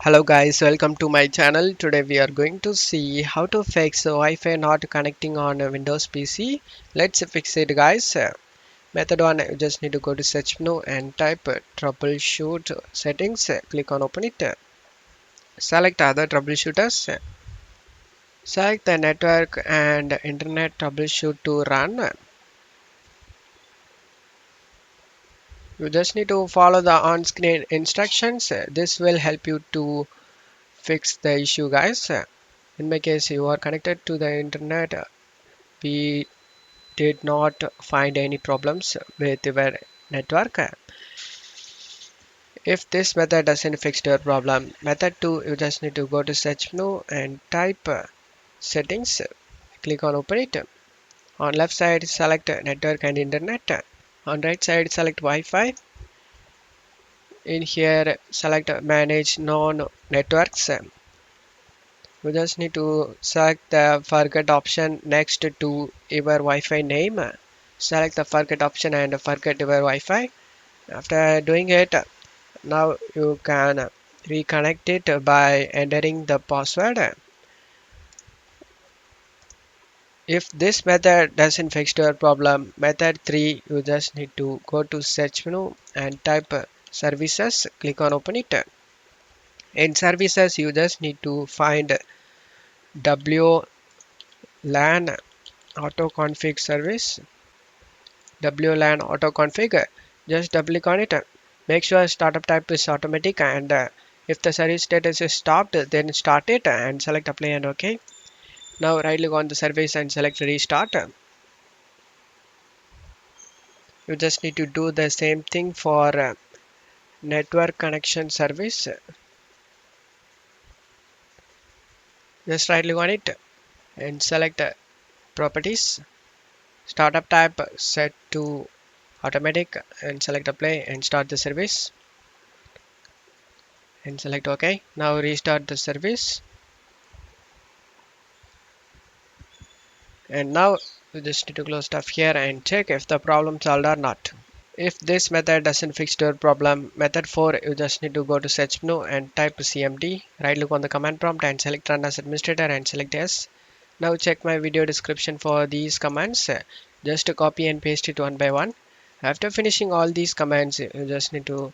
Hello guys, welcome to my channel. Today we are going to see how to fix Wi-Fi not connecting on a Windows PC. Let's fix it guys. Method 1, you just need to go to search menu and type troubleshoot settings. Click on open it. Select other troubleshooters. Select the network and internet troubleshoot to run. You just need to follow the on-screen instructions. This will help you to fix the issue guys. In my case, you are connected to the internet. We did not find any problems with your network. If this method doesn't fix your problem, method 2, you just need to go to search menu and type settings. Click on open it. On left side, select network and internet. On right side, select Wi-Fi. In here, select manage non-networks. You just need to select the forget option next to your Wi-Fi name. Select the forget option and forget your Wi-Fi. After doing it, now you can reconnect it by entering the password. If this method doesn't fix your problem, method 3, you just need to go to search menu and type services. Click on open it. In services, you just need to find WLAN auto config service. WLAN auto config. Just double click on it. Make sure startup type is automatic, and if the service status is stopped, then start it and select apply and OK. Now right click on the service and select restart. You just need to do the same thing for network connection service. Just right click on it and select properties. Startup type set to automatic and select apply and start the service and select OK. Now restart the service. And now you just need to close stuff here and check if the problem solved or not. If this method doesn't fix your problem, method 4, you just need to go to search menu and type cmd, right click on the command prompt and select run as administrator and select yes. Now check my video description for these commands. Just copy and paste it one by one. After finishing all these commands, you just need to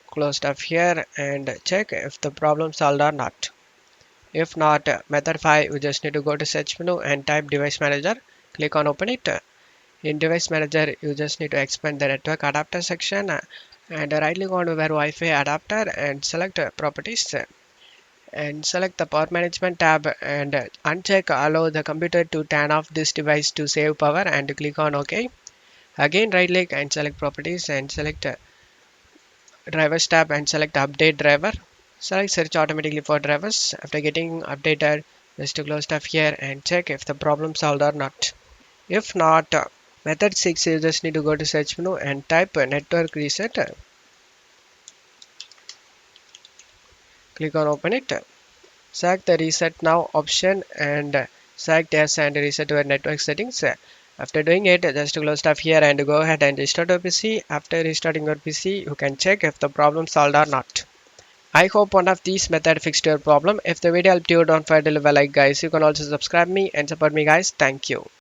close stuff here and check if the problem solved or not. If not, method 5, you just need to go to search menu and type device manager. Click on open it. In device manager, you just need to expand the network adapter section and right click on where Wi-Fi adapter and select properties and select the power management tab and uncheck allow the computer to turn off this device to save power and click on OK. Again right click and select properties and select drivers tab and select update driver. Select search automatically for drivers. After getting updated, just to close stuff here and check if the problem solved or not. If not, method 6, you just need to go to search menu and type network reset. Click on open it. Select the reset now option and select yes and reset your network settings. After doing it, just to close stuff here and go ahead and restart your PC. After restarting your PC, you can check if the problem solved or not. I hope one of these methods fixed your problem. If the video helped you, don't forget to leave a like guys. You can also subscribe me and support me guys. Thank you.